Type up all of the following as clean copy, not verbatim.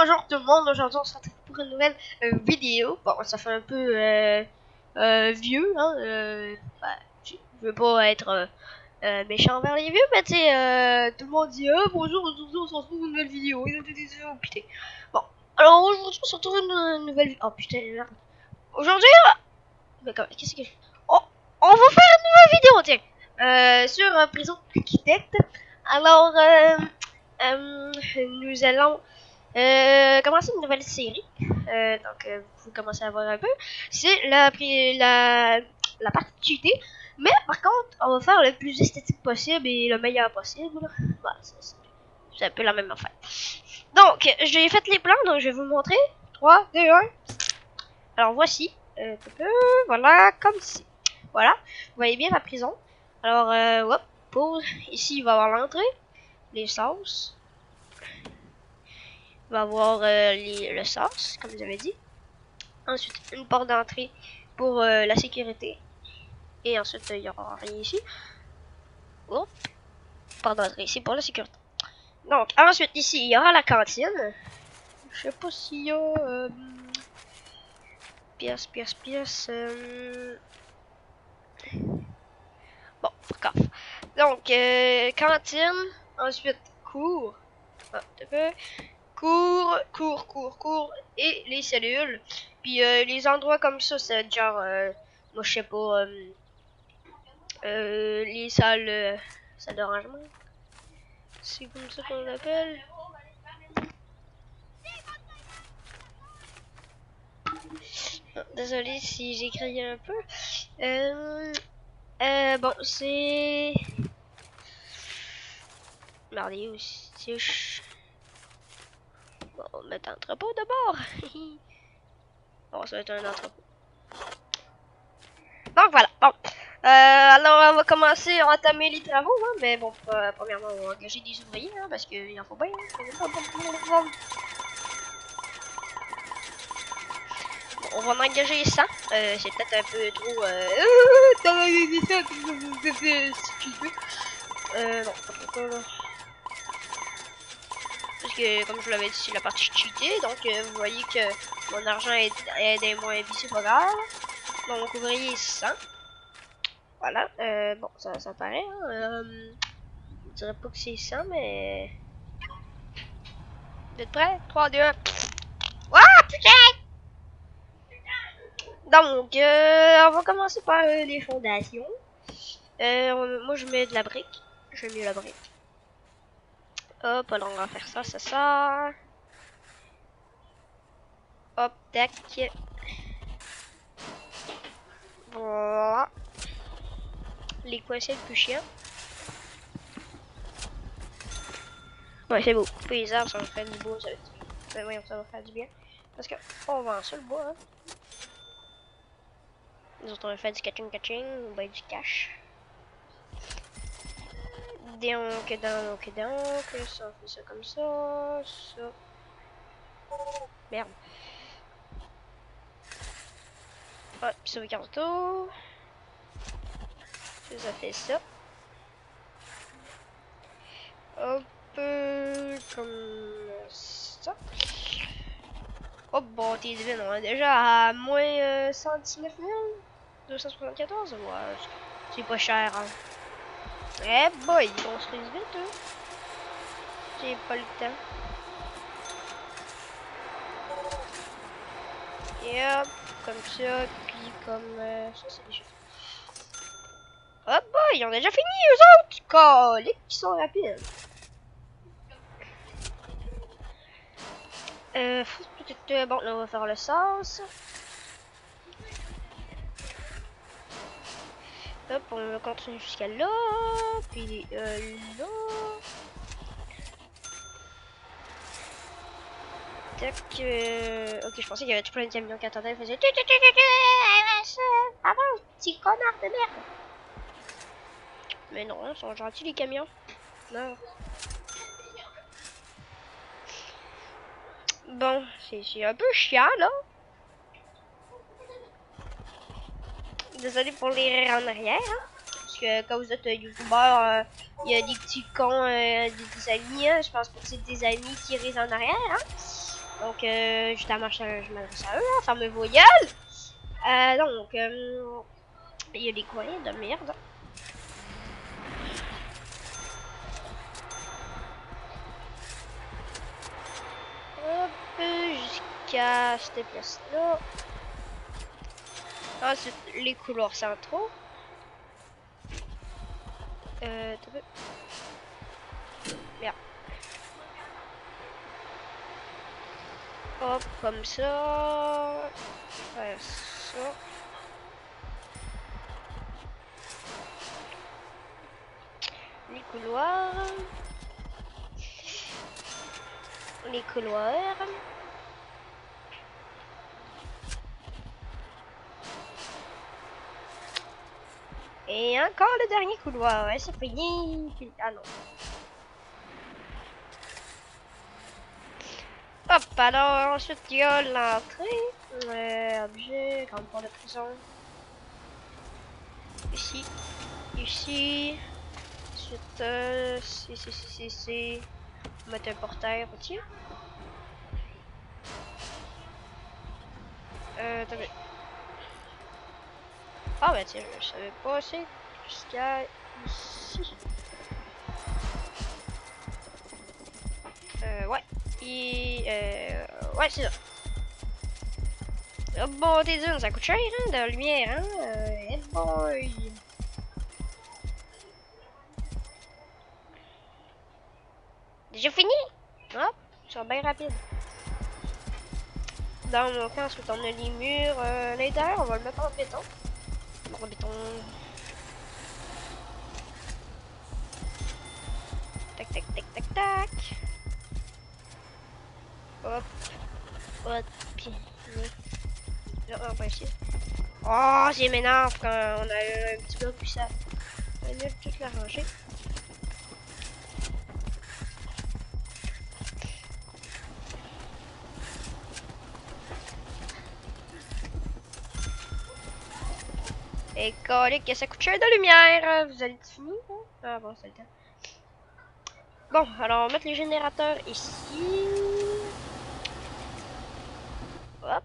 bonjour tout le monde, aujourd'hui on se retrouve pour une nouvelle vidéo. Bon, ça fait un peu vieux, hein, je veux pas être méchant envers les vieux, mais tu sais, tout le monde dit bonjour, aujourd'hui on se retrouve pour une nouvelle vidéo. Oh putain. Bon, alors aujourd'hui on se retrouve pour une nouvelle vidéo. Oh putain, merde. Aujourd'hui, qu'est-ce que je... Oh, on va faire une nouvelle vidéo, tiens, sur Prison Architecte. Alors, nous allons commencer une nouvelle série. Donc, vous commencez à voir un peu. C'est la partie cheatée. Mais par contre, on va faire le plus esthétique possible et le meilleur possible. Bah, c'est un peu la même affaire. Donc, j'ai fait les plans, donc je vais vous montrer. 3, 2, 1. Alors, voici. Voilà, comme ici. Voilà. Vous voyez bien la prison. Alors, hop, pause. Ici, il va y avoir l'entrée. Les sauces. Il va y avoir le sauce, comme j'avais dit. Ensuite, une porte d'entrée pour la sécurité. Et ensuite, il n'y aura rien ici. Oh, porte d'entrée ici pour la sécurité. Donc, ensuite, ici, il y aura la cantine. Je sais pas s'il y a... pièce. Bon, bref. Donc, cantine. Ensuite, cours. Cours. Et les cellules. Puis, les endroits comme ça, c'est genre... moi, je sais pas... les salles de rangement. C'est comme ça qu'on l'appelle. Oh, désolé si j'écris un peu. Bon, c'est... Mardi aussi. Bon, on va mettre entrepôt d'abord. Bon, ça va être un entrepôt. Donc voilà, bon. Alors on va commencer à entamer les travaux, hein, mais bon, premièrement on va engager des ouvriers, hein, parce qu'il en faut bien. Bon, on va en engager 100, c'est peut-être un peu trop... non, pas là. Parce que, comme je vous l'avais dit, c'est la partie cheatée, donc vous voyez que mon argent est des moins vie, c'est pas grave. Donc ouvrier 100. Voilà, bon, ça paraît, hein, je dirais pas que c'est 100, mais... Vous êtes prêts? 3, 2, 1. Wouah, putain! Donc, on va commencer par les fondations. Moi, je mets de la brique. J'aime mieux la brique. Hop, alors on va faire ça. Hop, tac. Voilà. Les coins, c'est le plus chiant. Ouais, c'est beau. Puis les arbres, ça va faire du bois, ça va être... Ben voyons, ça va faire du bien. Parce que on vend ça le bois, hein. Nous autres, on va faire du catching, on va du cash. Donc, ça, on fait ça comme ça. Merde. Hop, sauvegarde auto. Ça fait ça. Hop, comme ça. Hop, bon, t'es divine, on est déjà à moins 119 274. Ouais, c'est pas cher, hein. Eh boy, ils construisent vite, eux. J'ai pas le temps. Et hop, comme ça, puis comme ça, c'est déjà fait. Hop, boy, ils ont déjà fini, eux autres. Coliques qui sont rapides. Bon, là, on va faire le sauce. Hop, on continue jusqu'à là. Puis là. Tac. Ok, je pensais qu'il y avait tout plein de camions qui attendaient. Ils faisaient... Avance, petit connard de merde. Mais non, ils sont gentils les camions. Non. Bon, c'est un peu chiant là. Désolé pour les rires en arrière, hein. Parce que quand vous êtes youtubeur, il y a des petits cons, des amis, hein. Je pense pas que c'est des amis qui rient en arrière, hein. Donc, justement, je m'adresse à eux, hein, fameux voyelles. Donc, il y a des coins de merde. Hop, jusqu'à cette place-là. Ensuite, les couloirs centraux. T'as vu? Merde. Hop, comme ça. Faire ça. Les couloirs. Les couloirs. Et encore le dernier couloir. Ouais, c'est fini. Ah non. Hop, alors ensuite il y a l'entrée. Objet, grande porte de prison. Ici. Ici. Ensuite, ici. On va mettre un portail au-dessus. Attendez. Ah bah tiens, je savais pas c'est jusqu'à ici. Ouais. Ouais, c'est ça. Oh bon, t'es d'une, ça coûte cher, hein, de la lumière, hein. Hey boy. Déjà fini? Hop, c'est bien rapide. Dans mon cas, ensuite on a les murs à l'intérieur, on va le mettre en béton. En béton. Tac, tac, tac, tac, tac. Hop. Hop. Puis, non, pas ici. Oh, c'est m'énerve quand on a un petit bloc puis ça. On va mieux tout l'arranger. Et colique, que ça coûte cher de lumière. Vous allez finir? Ah bon, c'est le temps. Bon, alors on va mettre les générateurs ici. Hop.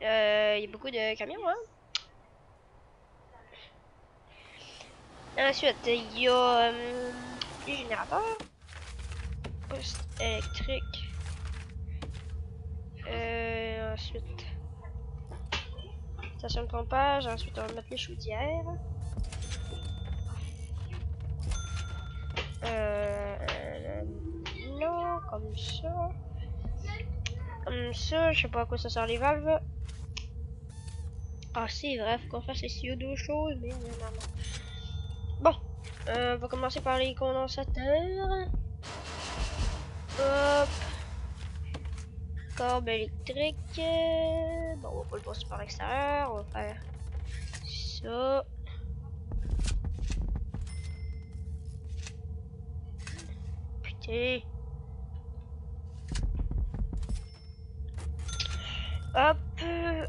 Il y a beaucoup de camions, hein. Ensuite, il y a les générateurs. Poste électrique. Ensuite, station de pompage. Ensuite, on va mettre les chaudières. Non, comme ça. Comme ça, je sais pas à quoi ça sert les valves. Ah, c'est vrai, faut qu'on fasse les deux choses, mais non. Bon, on va commencer par les condensateurs. Hop. Corbe électrique. Bon, on va pas le passer par l'extérieur. On va faire ça. Putain. Hop.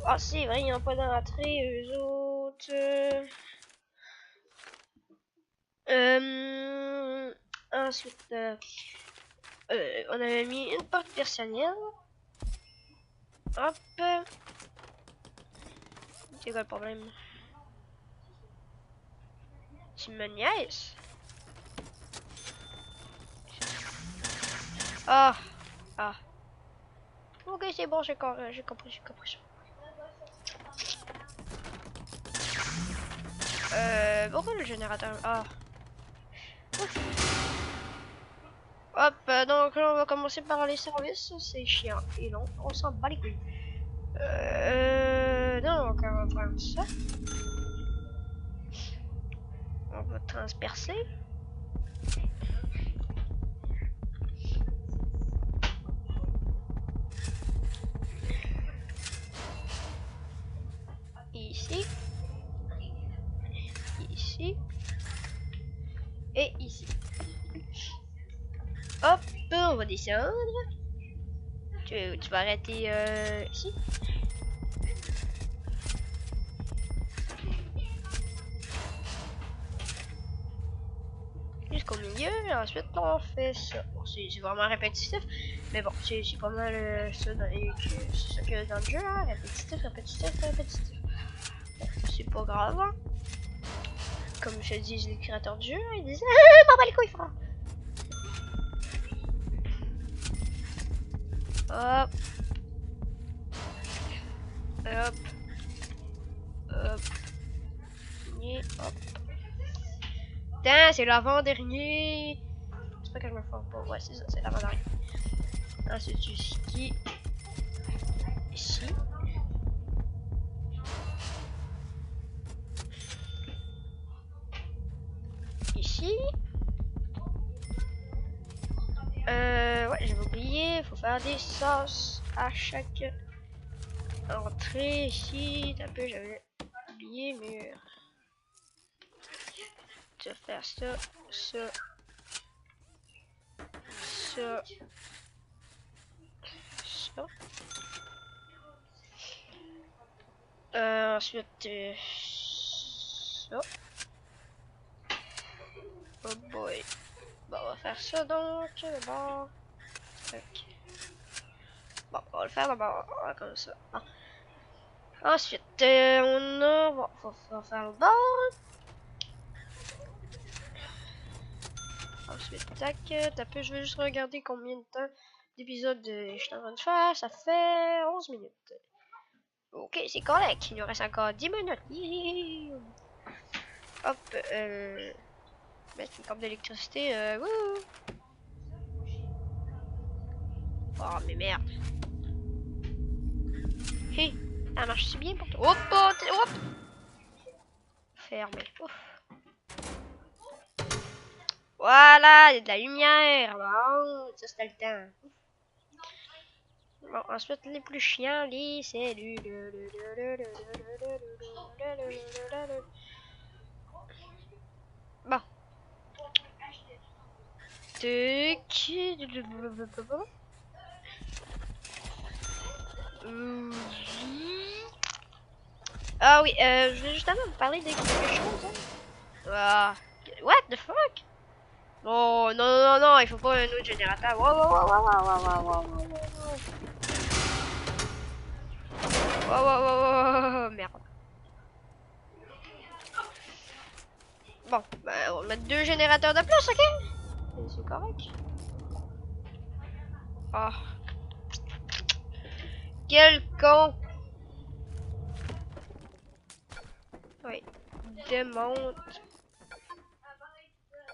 Ah, c'est vrai, ils n'ont pas d'entrée, eux autres. Ensuite, on avait mis une porte personnelle. Hop. C'est quoi le problème? Tu me niaises? Ah. Ah. Ok, c'est bon, j'ai compris. Pourquoi le générateur? Ah. Hop, donc là, on va commencer par les services. C'est chiant et long. On s'en bat les couilles. Donc, on va prendre ça. On va transpercer. Ici. Ici. Et ici. Hop, on va descendre. Tu vas arrêter ici. jusqu'au milieu. Et ensuite, on fait ça. Bon, c'est vraiment répétitif. Mais bon, c'est pas mal ça c'est ça que dans le jeu. Hein. Répétitif, répétitif, répétitif. Bon, c'est pas grave. Hein. Comme je dis les créateurs du jeu, ils disent m'en bats les couilles, frère. Hop. Hop. Hop. Et hop. Putain, c'est l'avant-dernier. C'est pas que je me forme pas. Ouais, c'est ça, c'est l'avant-dernier. Ensuite, du ski. Ici. Ici. Ouais, j'avais oublié. Faut faire des sauces à chaque entrée ici. Un peu, j'avais oublié, mais. Tu vas faire ça, ça, ça, ça. Ensuite, ça. Oh boy. Bon, on va faire ça donc, d'abord. Ok. Bon, on va le faire d'abord, comme ça. Bon. Ensuite, on a... Bon, faut faire le bord. Ensuite, tac, taper, je vais juste regarder combien de temps d'épisode je suis en train de faire. Ça fait 11 minutes. Ok, c'est correct. Il nous reste encore 10 minutes. Hihihi. Hop, mettre une corde d'électricité. Wouh. Oh, mais merde. Hé, ça marche si bien pour toi. Hop, hop, hop. Fermé. Ouf. Voilà, il y a de la lumière. Bon, ça c'était le temps. Bon, ensuite, les plus chiants, les cellules. Bon. Ah oui, je voulais justement vous parler de quelque chose. Hein. Ah, what the fuck? Oh non, non, non, il faut pas un autre générateur. Wow, wow, wow, wow, wow, wow, wow, wow, wow. Wow, wow, wow, wow, merde. Bon, ben, on va mettre 2 générateurs de plus, ok? C'est correct. Oh. Quel con! Oui. Démonte.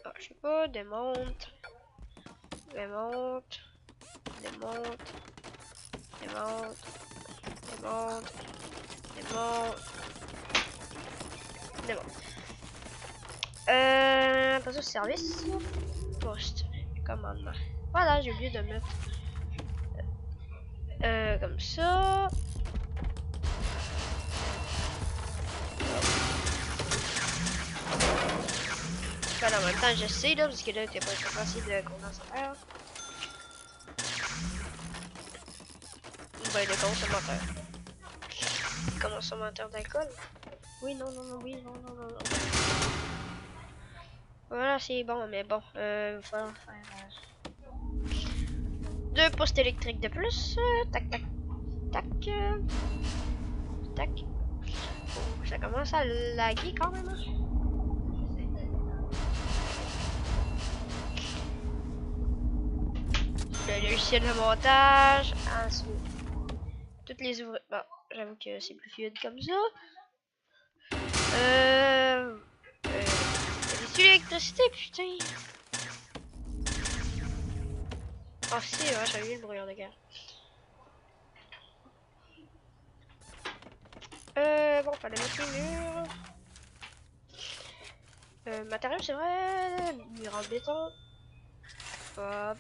Oh, je sais pas, démonte. Démonte. Démonte. Démonte. Démonte. Démonte. Démonte. Pas de service. Poste. Commandement. Voilà, j'ai oublié de mettre. Comme ça. Enfin, en même temps, j'essaie là, parce que là, t'es pas très facile de condensateur. Ben, le consommateur. Consommateur d'alcool. Oui, non, non, non, oui, non, non, non, non. Voilà, c'est bon, mais bon, il va falloir faire 2 postes électriques de plus. Tac, tac, tac, tac. Oh, ça commence à laguer quand même. Hein? Le logiciel de montage. Ensuite, toutes les ouvrages. Bon, j'avoue que c'est plus fluide comme ça. C'est l'électricité, putain. Oh si, ouais, j'avais eu le brouillard de guerre. Bon, fallait mettre les murs. Matériaux, c'est vrai. Mur en béton. Hop.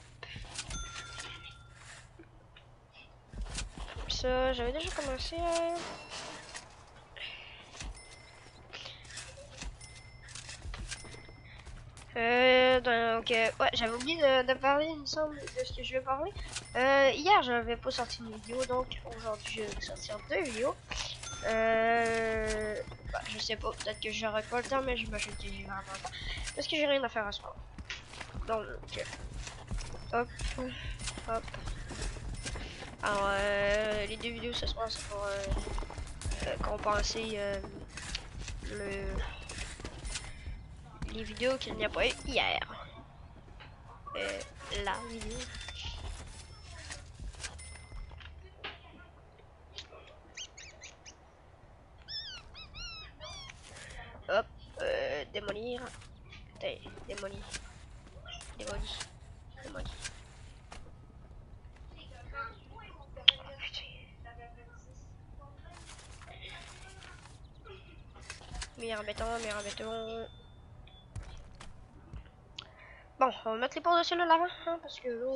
Comme ça, j'avais déjà commencé à... Donc, ouais, j'avais oublié de parler, il me semble, de ce que je vais parler. Hier, j'avais pas sorti une vidéo, donc aujourd'hui, je vais sortir 2 vidéos. Bah, je sais pas, peut-être que j'aurai pas le temps, mais j'imagine que j'ai vraiment le temps. Parce que j'ai rien à faire à ce moment. Donc, hop, hop. Alors, les 2 vidéos ce soir, c'est pour compenser les vidéos qu'il n'y a pas eu hier. La vidéo. Hop, démolir. Démolir. Démolir. Démolir. Mire en béton, mire en béton. Bon, on va mettre les portes de celui-là l'avant, hein, parce que là,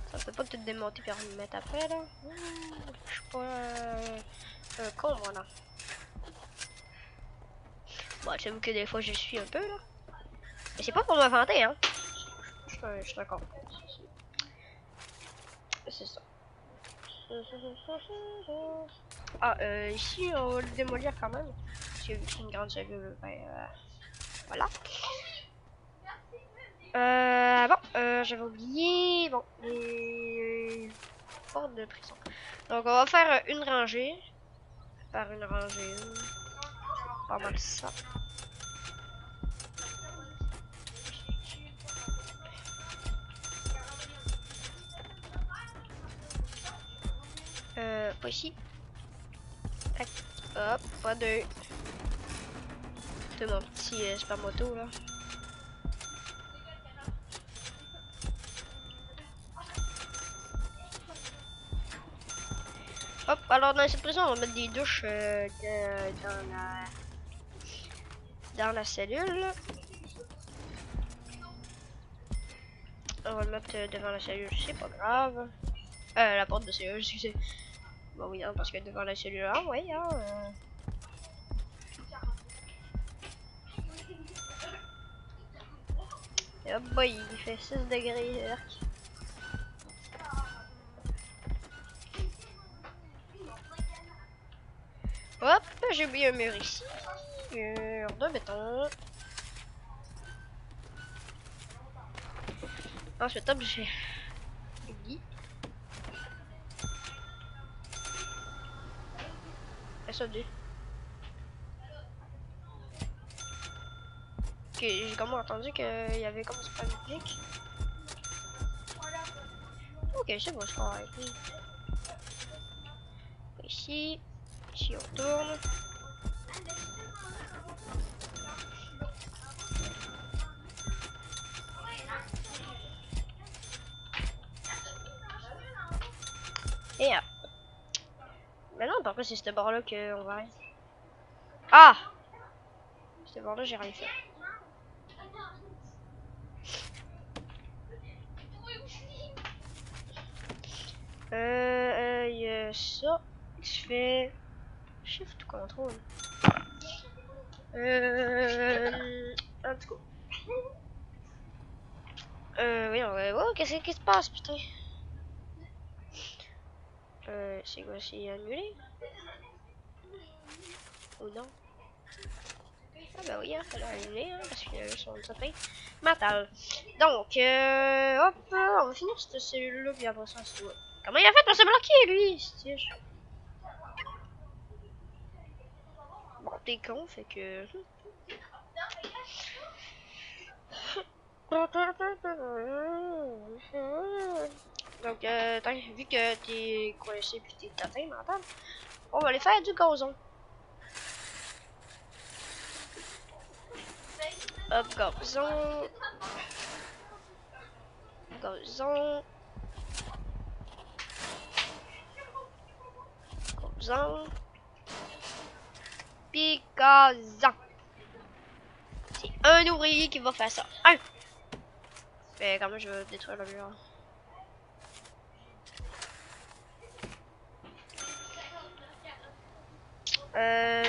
ça peut pas tout démonter puis remettre après là. Je suis pas un con moi là. Bon, j'avoue que des fois je suis un peu là. Mais c'est pas pour me vanter hein. Je suis un con. C'est ça. Ah, ici on va le démolir quand même. Parce que vu que c'est une grande cellule, ben voilà. Bon, j'avais oublié. Bon, les portes de prison. Donc, on va faire une rangée. Par une rangée. Pas mal ça. Pas ici. Tac. Hop, pas deux. C'est mon petit spam-moto là. Hop, alors dans cette prison, on va mettre des douches dans la cellule. On va le mettre devant la cellule, c'est pas grave. La porte de cellule, excusez. Bon oui, hein, parce que devant la cellule, ah oui, hein. Et hop, boy, il fait 6 degrés. Hop, j'ai oublié un mur ici. Mur de béton. Ensuite, hop, j'ai le lit. Et ça, deux. Ok, j'ai comme entendu qu'il y avait comme super public. Ok, c'est bon, c'est correct. Ici. Ici, on tourne. Et hop. Mais non, par contre, c'est ce bord-là qu'on va aller. Ah! Ce bord-là, j'ai rien fait. Il y a ça. Je fais Shift Control. En tout cas. Oui, on va voir. Qu'est-ce qui se passe, putain? C'est quoi? C'est annulé? Ou non? Ah bah oui, hein, fallait annuler, hein, parce que son sapin mental. Donc, hop, on va finir cette cellule-là, puis après ça, c'est tout. Comment il a fait pour se bloquer, lui? Bon, t'es con, fait que... Donc, vu que t'es coincé puis t'es tapé mental, on va aller faire du gazon. Hop, gazon. Gazon. Gazon. Puis gazon. C'est un ouvrier qui va faire ça. Un. Mais comment je vais détruire le mur?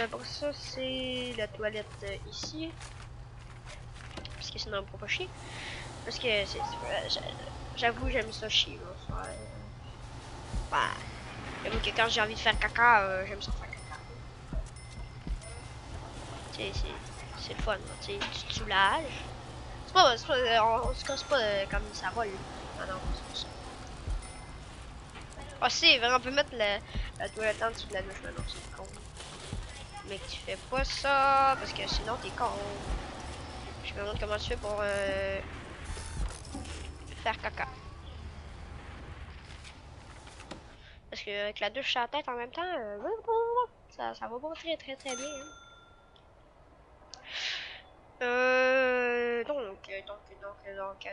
Pour ça, c'est la toilette ici. Parce que sinon, on peut pas chier. Parce que j'avoue, j'aime ça chier. J'avoue que quand j'ai envie de faire caca, j'aime ça faire caca. C'est le fun, tu te soulages. On se casse pas comme ça va, lui. Ah non, c'est pas ça. Ah si, on peut mettre la toilette en dessous de la douche, mais non, c'est con. Mais tu fais pas ça, parce que sinon t'es con. Je me demande comment tu fais pour faire caca. Parce que avec la douche sur la tête en même temps, ça va pas très bien. Hein.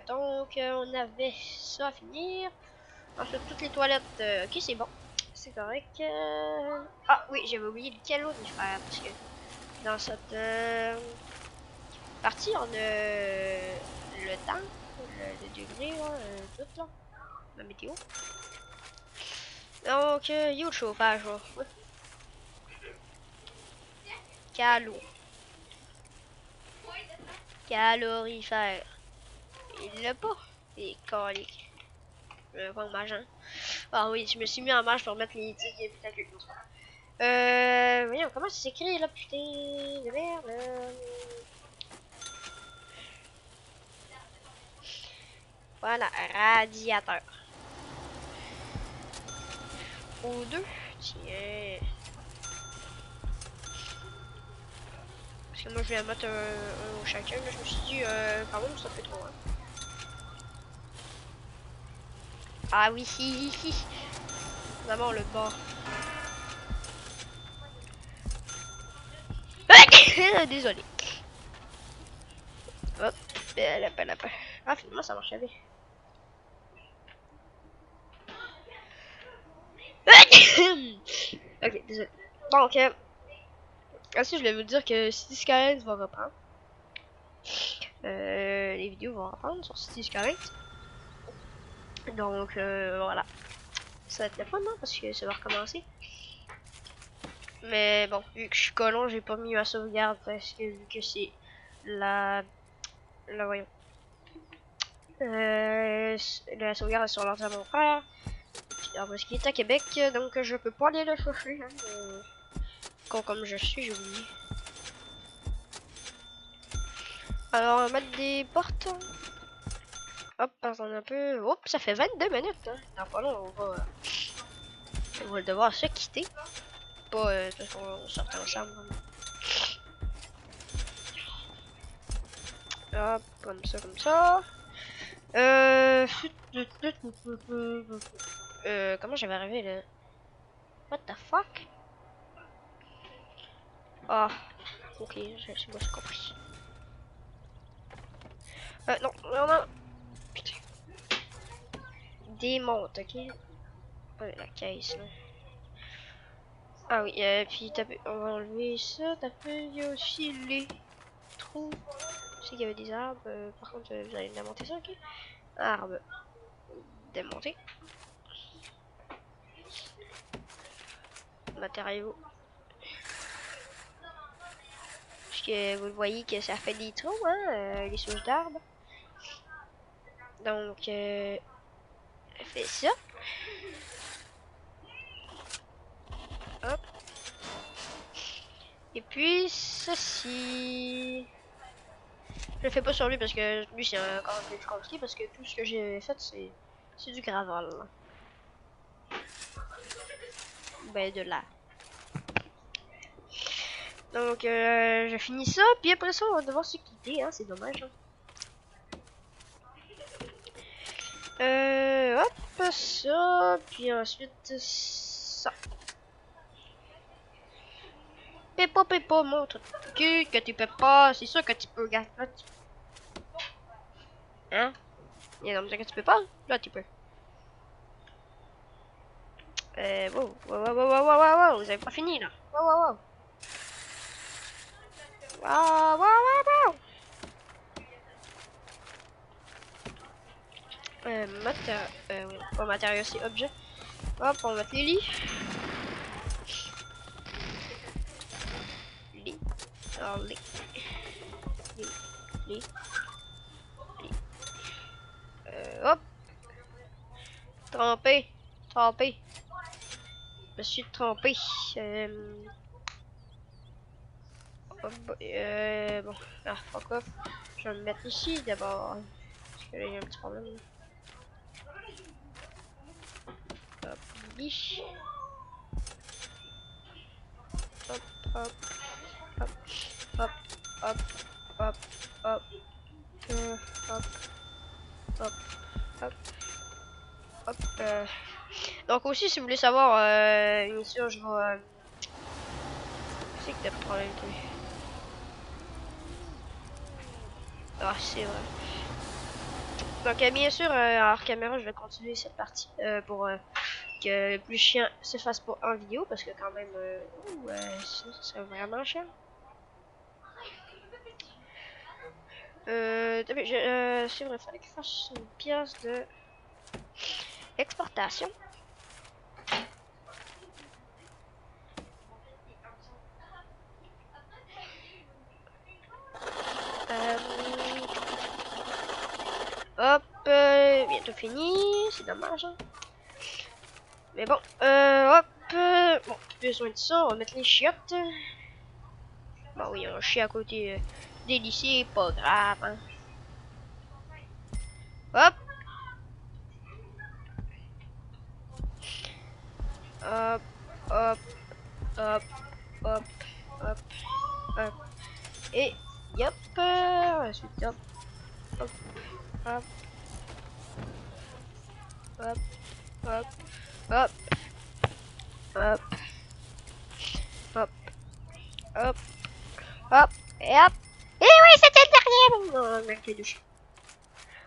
Donc, on avait ça à finir. Ensuite, toutes les toilettes. Ok, c'est bon. C'est correct. Ah oui, j'avais oublié le calorifère. Parce que dans cette partie, on a le temps, le degré, là, tout là. La météo. Donc, il y a le chauffage. Là. Ouais. Calorifère. Il l'a pas. Il est calique. Je vais pas en marge, hein. Ah oui, je me suis mis en marche pour mettre les tigres et putacules. Voyons, comment ça s'écrit là, putain de merde. Voilà, radiateur. Ou deux. Tiens. Parce que moi je vais en mettre un au chacun. Là, je me suis dit, quand même, ça fait trop. Hein. Ah oui, Vraiment le bord. Désolé. Hop. Ah, finalement, ça marchait bien. Ok, désolé. Donc, aussi, je voulais vous dire que City Skylines va reprendre. Les vidéos vont reprendre sur City Skylines. Donc, voilà. Ça va être le fun, non? Parce que ça va recommencer. Mais bon, vu que je suis colon, j'ai pas mis ma sauvegarde parce que vu que c'est la voyons. La sauvegarde est sur l'ordre de mon frère. Parce qu'il est à Québec, donc je peux pas aller le chercher. Hein, comme je suis, j'ai oublié. Alors, on va mettre des portes. Hop, attendez un peu. Hop, ça fait 22 minutes. Hein. Dans pas long, on va devoir se quitter. Pas parce qu'on sort ensemble. Hop, comme ça. Comment j'avais arrivé là? What the fuck? Ah, ok, c'est moi, j'ai compris. Non. Putain. Démonte, ok? La caisse, là. Ah oui, puis on va enlever ça. Il y a aussi les trous. Je sais qu'il y avait des arbres. Par contre, vous allez démonter ça, ok? Arbre. Démonter. Matériaux. Parce que vous le voyez que ça fait des trous, hein, les souches d'arbres. Donc, fait ça. Hop. Et puis, ceci. Je le fais pas sur lui parce que lui, c'est encore un peu plus compliqué parce que tout ce que j'ai fait, c'est du gravel. Ben, de là. Donc, je finis ça, puis après ça, on va devoir se quitter, hein, c'est dommage. Hein. Hop, ça, puis ensuite, ça. Pépa, montre que tu peux pas, c'est sûr que tu peux, regarde, là, tu... Hein? Il y a que tu peux pas, là, tu peux. Wow, vous avez pas fini, là. Wow. Pas matériaux, c'est objet. Hop, on va mettre les lits. Alors, les. Hop. Trempé. Je me suis trompé. Bon, ah, fuck off. Je vais me mettre ici d'abord. Parce que là, il y a un petit problème. Hop, biche. Hop, hop, hop, hop, hop, hop, hop, hop, hop, hop, hop. Donc aussi, si vous voulez savoir, bien sûr, je vais... c'est que t'as pas de problème, toi. Ah, c'est vrai. Donc, bien sûr, hors caméra, je vais continuer cette partie pour que le plus chiant se fasse pas en vidéo parce que quand même, sinon, ça serait vraiment chiant. C'est vrai, il fallait que je fasse une pièce de exportation. Hop, bientôt fini, c'est dommage. Hein. Mais bon, hop, bon, besoin de ça, on va mettre les chiottes. Bon oui, on chie à côté des lycées, pas grave. Hein. Hop. Hop, hop, hop, hop, hop, hop. Et, yop, ensuite, hop, hop, hop, hop, hop, hop, hop, hop, hop, hop, et hop. Et oui, c'était le dernier! Non, mec, les douches.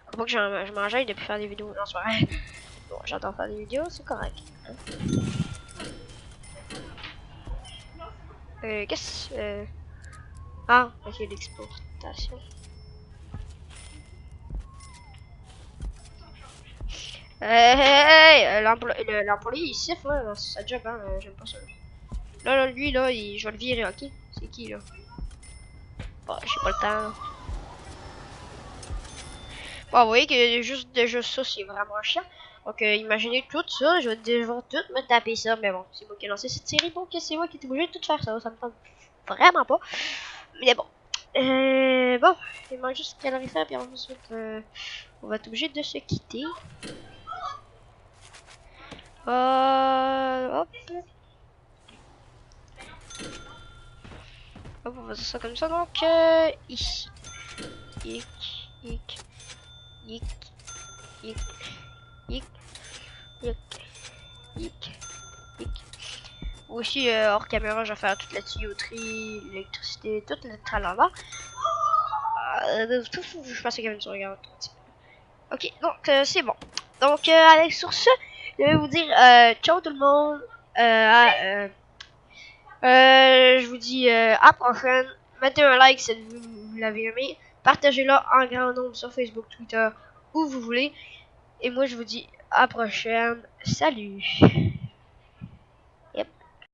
Faut pas que je m'enjaille depuis faire des vidéos. Non, c'est vrai. Bon, j'adore faire des vidéos, c'est correct. Hein. Qu'est-ce ah, ok, l'exportation. Hey, l'employé il siffle, là, c'est sa job, hein, j'aime pas ça. Là, lui, là, je vais le virer, ok? C'est qui, là? Bon, j'ai pas le temps, là. Bon, vous voyez que juste déjà ça, c'est vraiment chiant. Donc, imaginez tout ça, je vais tout me taper ça, mais bon, c'est moi qui ai lancé cette série, donc c'est moi qui étais obligé de tout faire ça, ça me tente vraiment pas. Mais bon. Bon, il manque juste calorifer, puis ensuite, on va être obligé de se quitter. Hop. Hop, on va faire ça comme ça, donc, ici. Hic, hic, hic, hic, hic, hic, hic, hic. Aussi, hors caméra, je vais faire toute la tuyauterie, l'électricité, toute le tralala. Je pense qu'il y a une regarde. Ok, donc, c'est bon. Donc, avec sur ce, je vais vous dire ciao tout le monde. Je vous dis à la prochaine. Mettez un like si vous l'avez aimé. Partagez-le en grand nombre sur Facebook, Twitter, où vous voulez. Et moi, je vous dis à la prochaine. Salut!